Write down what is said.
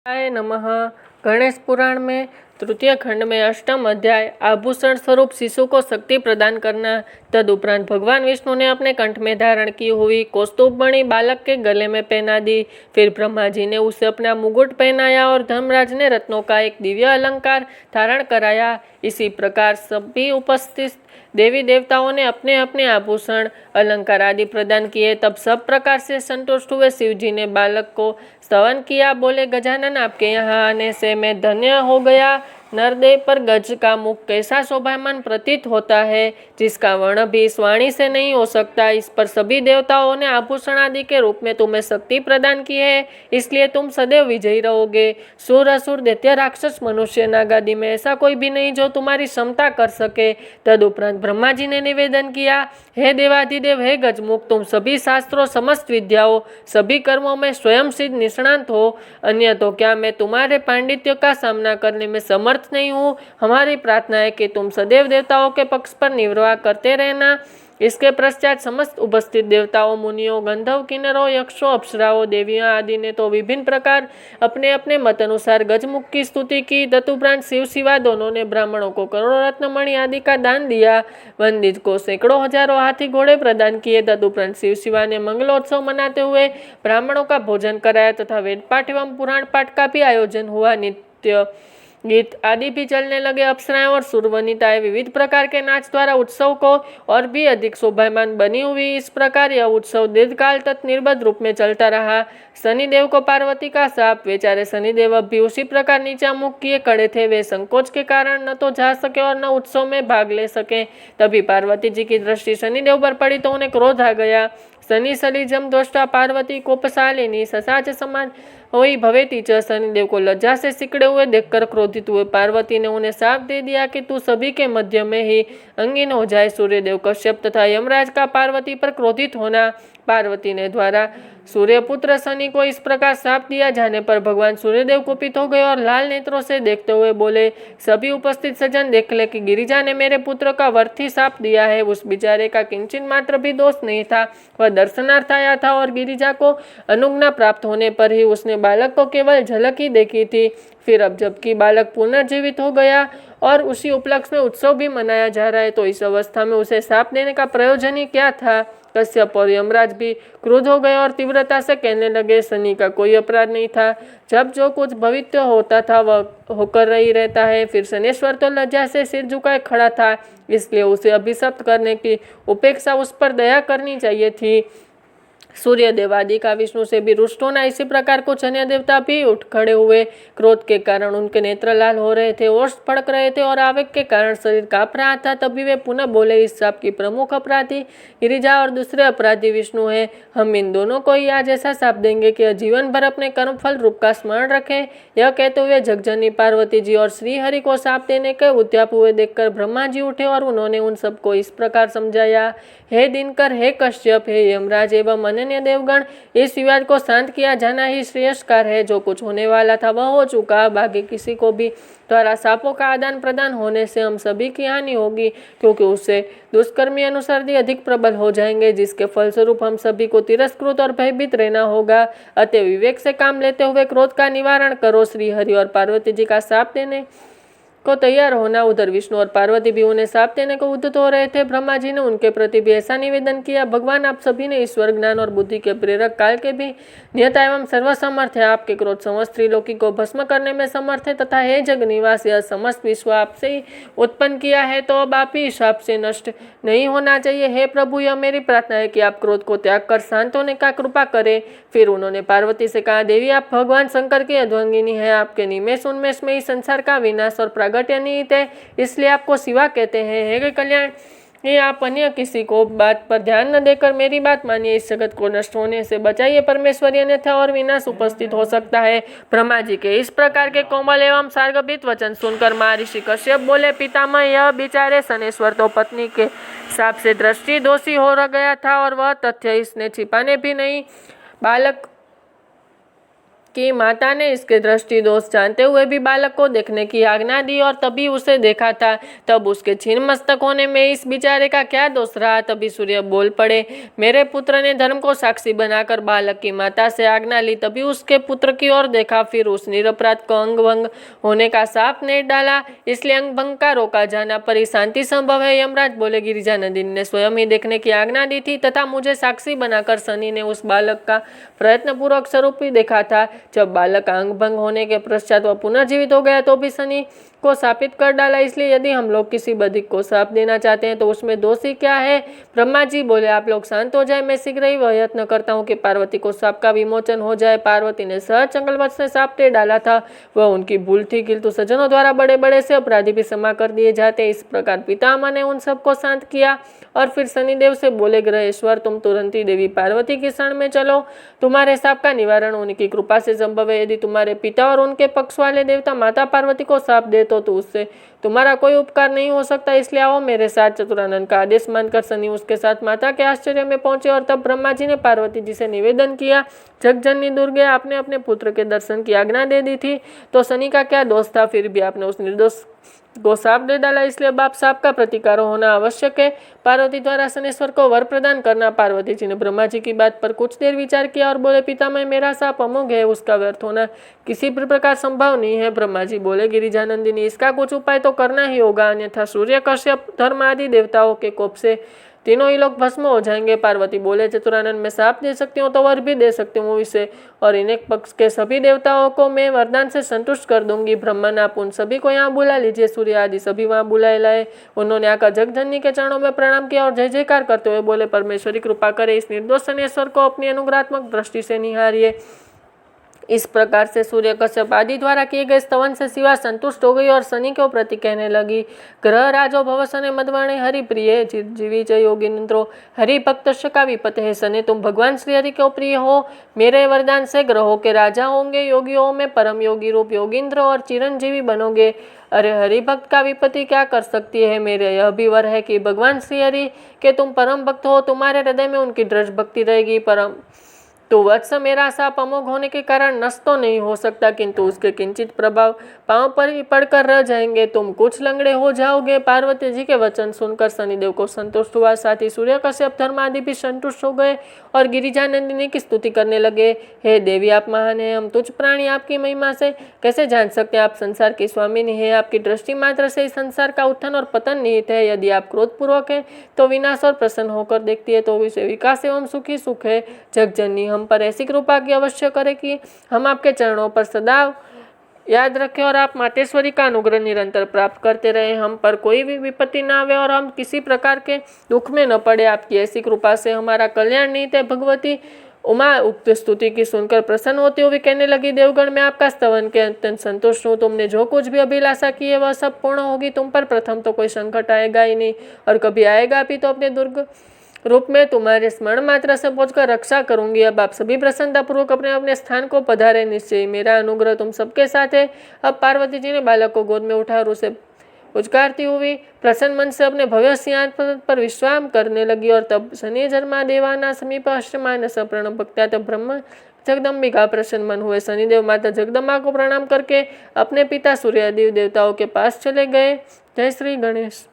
आय नमः। गणेश पुराण में तृतीय खंड में अष्टम अध्याय आभूषण स्वरूप शिशु को शक्ति प्रदान करना। तदुपरांत भगवान विष्णु ने अपने कंठ में धारण की हुई कौस्तुभ मणि बालक के गले में पहना दी। फिर ब्रह्मा जी ने उसे अपना मुकुट पहनाया और धर्मराज ने रत्नों का एक दिव्य अलंकार धारण कराया। इसी प्रकार सभी उपस्थित देवी देवताओं ने अपने अपने आभूषण अलंकार आदि प्रदान किए। तब सब प्रकार से संतुष्ट हुए शिव जी ने बालक को स्तवन किया। बोले, गजानन, आपके यहाँ आने से मैं धन्य हो गया। नरदेव पर गज का मुख कैसा शोभायमान प्रतीत होता है, जिसका वर्ण भी इस वाणी से नहीं हो सकता। इस पर सभी देवताओं ने आभूषण आदि के रूप में तुम्हें शक्ति प्रदान की है, इसलिए तुम सदैव विजयी रहोगे। सुर, असुर, दैत्य, राक्षस, मनुष्य, नाग आदि में ऐसा कोई भी नहीं जो तुम्हारी क्षमता कर सके। तदुपरांत ब्रह्मा जी ने निवेदन किया, हे देवाधिदेव, हे गजमुख, तुम सभी शास्त्रों, समस्त विद्याओं, सभी कर्मों में स्वयं सिद्ध निष्णांत हो। अन्य तो क्या मैं तुम्हारे पांडित्य का सामना करने में समर्थ नहीं हूँ। हमारी प्रार्थना है कि तुम सदैव देवताओं के पक्ष पर निर्वाह करते रहना। इसके पश्चात समस्त उपस्थित देवताओं, मुनियों, गंधर्व, किन्नरों, यक्षों, अप्सराओं, देवियों आदि ने तो विभिन्न प्रकार अपने अपने मत अनुसार गजमुख की स्तुति की। तदुपरांत शिव शिवा दोनों ने ब्राह्मणों को करोड़ों रत्नमणि आदि का दान दिया। वंदित को सैकड़ों हजारों हाथी घोड़े प्रदान किए। तदुपरांत शिव शिवा ने मंगलोत्सव मनाते हुए ब्राह्मणों का भोजन कराया तथा वेद पाठ एवं पुराण पाठ का भी आयोजन हुआ। नित्य गीत आदि भी चलने लगे। अप्सराएं और सुरवनिताएं विविध प्रकार के नाच द्वारा उत्सव को और भी अधिक शोभायमान बनी हुई। इस प्रकार यह उत्सव दीर्घकाल तक निर्बद्ध रूप में चलता रहा। शनिदेव को पार्वती का शाप। बेचारे शनिदेव अब भी उसी प्रकार नीचा मुख किए खड़े थे। वे संकोच के कारण न तो जा सके और न उत्सव में भाग ले सके। तभी पार्वती जी की दृष्टि शनिदेव पर पड़ी तो उन्हें क्रोध आ गया। शनि सलीजम द्रष्टा पार्वती कोपशालिनी ससाच समान हुई भवेती च। शनिदेव को लज्जा से सिकड़े हुए देखकर क्रोधित हुए पार्वती ने उन्हें शाप दे दिया कि तू सभी के मध्य में ही अंगीन हो जाए। सूर्यदेव, कश्यप तथा यमराज का पार्वती पर क्रोधित होना। पार्वती ने द्वारा सूर्यपुत्र शनि को इस प्रकार शाप दिया जाने पर भगवान सूर्यदेव कुपित हो गए और लाल नेत्रों से देखते हुए बोले, सभी उपस्थित सज्जन देख ले कि गिरिजा ने मेरे पुत्र का वर्थी शाप दिया है। उस बेचारे का किंचित मात्र भी दोष नहीं था। वह दर्शनार्थ आया था और गिरिजा को अनुज्ञा प्राप्त होने पर ही उसने बालक को केवल झलक ही देखी थी। फिर अब जबकि बालक पुनर्जीवित हो गया और उसी उपलक्ष्य में उत्सव भी मनाया जा रहा है, तो इस अवस्था में उसे शाप देने का प्रयोजन ही क्या था। कश्यप और यमराज भी क्रोध हो गए और तीव्रता से कहने लगे, शनि का कोई अपराध नहीं था। जब जो कुछ भविष्य होता था वह होकर ही रहता है। फिर शनेश्वर तो लज्जा से सिर झुकाए खड़ा था, इसलिए उसे अभिशप्त करने की उपेक्षा उस पर दया करनी चाहिए थी। सूर्य देवादि का विष्णु से भी रुष्ट होना। इसी प्रकार कुछ अन्य देवता भी उठ खड़े हुए। क्रोध के कारण उनके नेत्र लाल हो रहे थे, ओष्ठ फड़क रहे थे और आवेग के कारण शरीर कांप रहा था। तभी वे पुनः बोले, इस शाप की प्रमुख अपराधी गिरिजा और दूसरे अपराधी विष्णु है। हम इन दोनों को ही आज ऐसा शाप देंगे कि जीवन भर अपने कर्मफल रूप का स्मरण रखें। यह कहते हुए जगजननी पार्वती जी और श्री हरि को शाप देने के उद्याप हुए देखकर ब्रह्मा जी उठे और उन्होंने उन सबको इस प्रकार समझाया, हे दिनकर, हे कश्यप, हे यमराज एवं अन्य देवगण, इस विवाद को शांत किया जाना ही श्रेयस्कार है। जो कुछ होने वाला था वह हो चुका। बाकी किसी को भी द्वारा शापों का आदान प्रदान होने से हम सभी की हानि होगी, क्योंकि उससे दुष्कर्मी अनुसार अधिक प्रबल हो जाएंगे, जिसके फलस्वरूप हम सभी को तिरस्कृत और भयभीत रहना होगा। अतः विवेक से काम लेते हुए क्रोध का निवारण करो। श्री हरि और पार्वती जी का शाप देने को तैयार होना। उधर विष्णु और पार्वती भी उन्हें शाप देने को उद्यत हो रहे थे। ब्रह्मा जी ने उनके प्रति भी ऐसा निवेदन किया, भगवान, आप सभी ने ईश्वर, ज्ञान और बुद्धि के प्रेरक, काल के भी नियता एवं सर्वसमर्थ है। आपके क्रोध समस्त त्रिलोकी को भस्म करने में समर्थ है तथा हे जग निवास, यह समस्त विश्व आपसे ही उत्पन्न किया है, तो अब आप ही शाप से नष्ट नहीं होना चाहिए। हे प्रभु, यह मेरी प्रार्थना है कि आप क्रोध को त्याग कर शांत होने का कृपा करें। फिर उन्होंने पार्वती से कहा, देवी, आप भगवान शंकर की अर्धांगिनी है। आपके निमेष उन्मेष में ही संसार का विनाश और प्रागट्य निहित है, इसलिए आपको शिवा कहते हैं। हे कल्याण, ये आप अन्य किसी को बात पर ध्यान न देकर मेरी बात मानिए। इस जगत को नष्ट होने से बचाइए, परमेश्वरी, अन्यथा और विनाश उपस्थित हो सकता है। ब्रह्मा जी के इस प्रकार के कोमल एवं सार्गभीत वचन सुनकर महर्षि कश्यप बोले, पितामह, यह बेचारे शनेश्वर तो पत्नी के शाप से दृष्टि दोषी हो गया था और वह तथ्य इसने छिपाने भी नहीं। बालक कि माता ने इसके दृष्टि दोष जानते हुए भी बालक को देखने की आज्ञा दी और तभी उसे देखा था। तब उसके छीन मस्तक होने में इस बेचारे का क्या दोष रहा। तभी सूर्य बोल पड़े, मेरे पुत्र ने धर्म को साक्षी बनाकर बालक की माता से आज्ञा ली। तभी उसके पुत्र की ओर देखा, फिर उस निरपराध को अंग भंग होने का साप ने डाला, इसलिए अंग भंग का रोका जाना पर ही शांति संभव है। यमराज बोले, गिरिजा नंदिनी ने स्वयं ही देखने की आज्ञा दी थी तथा मुझे साक्षी बनाकर शनि ने उस बालक का प्रयत्न पूर्वक स्वरूप ही देखा था। जब बालक अंग भंग होने के पश्चात वह पुनर्जीवित हो गया तो भी शनि को शापित कर डाला। इसलिए यदि हम लोग किसी बधिक को शाप देना चाहते हैं तो उसमें दोषी क्या है। ब्रह्मा जी बोले, आप लोग शांत हो जाए, मैं शीघ्र ही वह यत्न करता हूँ कि पार्वती को शाप का विमोचन हो जाए। पार्वती ने सहज संकल्प से शाप दे डाला था, वह उनकी भूल थी, किंतु सज्जनों द्वारा बड़े बड़े से अपराधी भी क्षमा कर दिए जाते। इस प्रकार पितामह ने उन सबको शांत किया और फिर शनिदेव से बोले, ग्रहेश्वर तुम तुरंत ही देवी पार्वती की शरण में चलो, तुम्हारे शाप का निवारण उनकी कृपा से संभव है। यदि तुम्हारे पिता और उनके पक्ष वाले देवता माता पार्वती को शाप दे तो उससे तुम्हारा कोई उपकार नहीं हो सकता, इसलिए आओ मेरे साथ। चतुरानन का आदेश मानकर शनि उसके साथ माता के आश्चर्य में पहुंचे और तब ब्रह्मा जी ने पार्वती जी से निवेदन किया, जगजननी दुर्गे, आपने अपने पुत्र के दर्शन की आज्ञा दे दी थी तो शनि का क्या दोष था, फिर भी आपने उस निर्दोष को शाप दे डाला, इसलिए अब आप शाप का प्रतिकार होना आवश्यक है। पार्वती द्वारा शनेश्वर को वर प्रदान करना। पार्वती जी ने ब्रह्मा जी की बात पर कुछ देर विचार किया और बोले, पितामह मेरा शाप अमोघ है, उसका व्यर्थ होना किसी भी प्रकार संभव नहीं है। ब्रह्मा जी बोले, गिरिजानंदिनी इसका कुछ उपाय तो करना ही होगा, अन्यथा सूर्य, कश्यप, धर्म आदि देवताओं के कोप से तीनों ही लोग भस्म हो जाएंगे। पार्वती बोले, चतुरानन मैं शाप दे सकती हूँ तो वर भी दे सकती हूँ इसे, और इन्हें पक्ष के सभी देवताओं को मैं वरदान से संतुष्ट कर दूंगी। ब्रह्मन आप उन सभी को यहाँ बुला लीजिए। सूर्य आदि सभी वहाँ बुलाए लाए। उन्होंने आकर जगजननी के चरणों में प्रणाम किया और जय जयकार करते हुए बोले, परमेश्वरी कृपा करे, इस निर्दोष शनेश्वर को अपनी अनुग्रहात्मक दृष्टि से निहारिए। इस प्रकार से सूर्य, कश्यप आदि द्वारा किए गए स्तवन से शिवा संतुष्ट हो गई और शनि को प्रति कहने लगी, ग्रह राजो भवसने मदवाणे हरि प्रिय जीवी च योगिन्द्रो हरि भक्त का विपत है। शनि तुम भगवान श्री हरि को प्रिय हो, मेरे वरदान से ग्रहों के राजा होंगे, योगियों में परम योगी रूप योगिंद्र और चिरंजीवी बनोगे। अरे हरि भक्त का विपत्ति क्या कर सकती है। मेरे यह भी वर है कि भगवान श्री हरि के तुम परम भक्त हो, तुम्हारे हृदय में उनकी दृढ़ भक्ति रहेगी। परम तो वत्स मेरा शाप अमोघ होने के कारण नष्ट तो नहीं हो सकता, किंतु उसके किंचित प्रभाव पांव पर ही पड़कर रह जाएंगे, तुम कुछ लंगड़े हो जाओगे। पार्वती जी के वचन सुनकर शनिदेव को संतुष्ट हुआ, साथ ही सूर्य, कश्यप, धर्म आदि भी संतुष्ट हो गए और गिरिजानंदिनी की स्तुति करने लगे। हे देवी आप महान है, हम तुझ प्राणी आपकी महिमा से कैसे जान सकते हैं। आप संसार की स्वामिनी है, आपकी दृष्टि मात्र से इस संसार का उत्थान और पतन निहित है। यदि आप क्रोधपूर्वक है तो विनाश और प्रसन्न होकर देखती है तो विषय विकास एवं सुखी सुख है। जगजननी हम पर ऐसी कृपा की अवश्य करे कि हम आपके चरणों पर सदा याद रखें और आप मातेश्वरी का अनुग्रह निरंतर प्राप्त करते रहे। हम पर कोई भी विपत्ति न आवे और हम किसी प्रकार के दुख में न पड़े। आपकी ऐसी कृपा से हमारा कल्याण निहित है। भगवती उमा उक्त स्तुति की सुनकर प्रसन्न होती हुई कहने लगी, देवगण मैं आपका स्तवन के अत्यंत संतुष्ट हूँ। तुमने जो कुछ भी अभिलाषा की है वह सब पूर्ण होगी। तुम पर प्रथम तो कोई संकट आएगा ही नहीं, और कभी आएगा भी तो अपने दुर्ग रूप में तुम्हारे स्मरण मात्र से पहुंचकर रक्षा करूंगी। अब आप सभी प्रसन्नता पूर्वक अपने अपने स्थान को पधारे। निश्चय मेरा अनुग्रह तुम सबके साथ है। अब पार्वती जी ने बालक को गोद में उठा और उसे उचकारती हुई प्रसन्न मन से अपने भव्य सिंहासन पर विश्राम करने लगी। और तब शनि जन्मा देवाना समीप अष्टमान प्रणव भक्त्या तब ब्रह्म जगदम्बिका प्रसन्न मन हुए। शनिदेव माता जगदम्बा को प्रणाम करके अपने पिता सूर्य देव देवताओं के पास चले गए। जय श्री गणेश।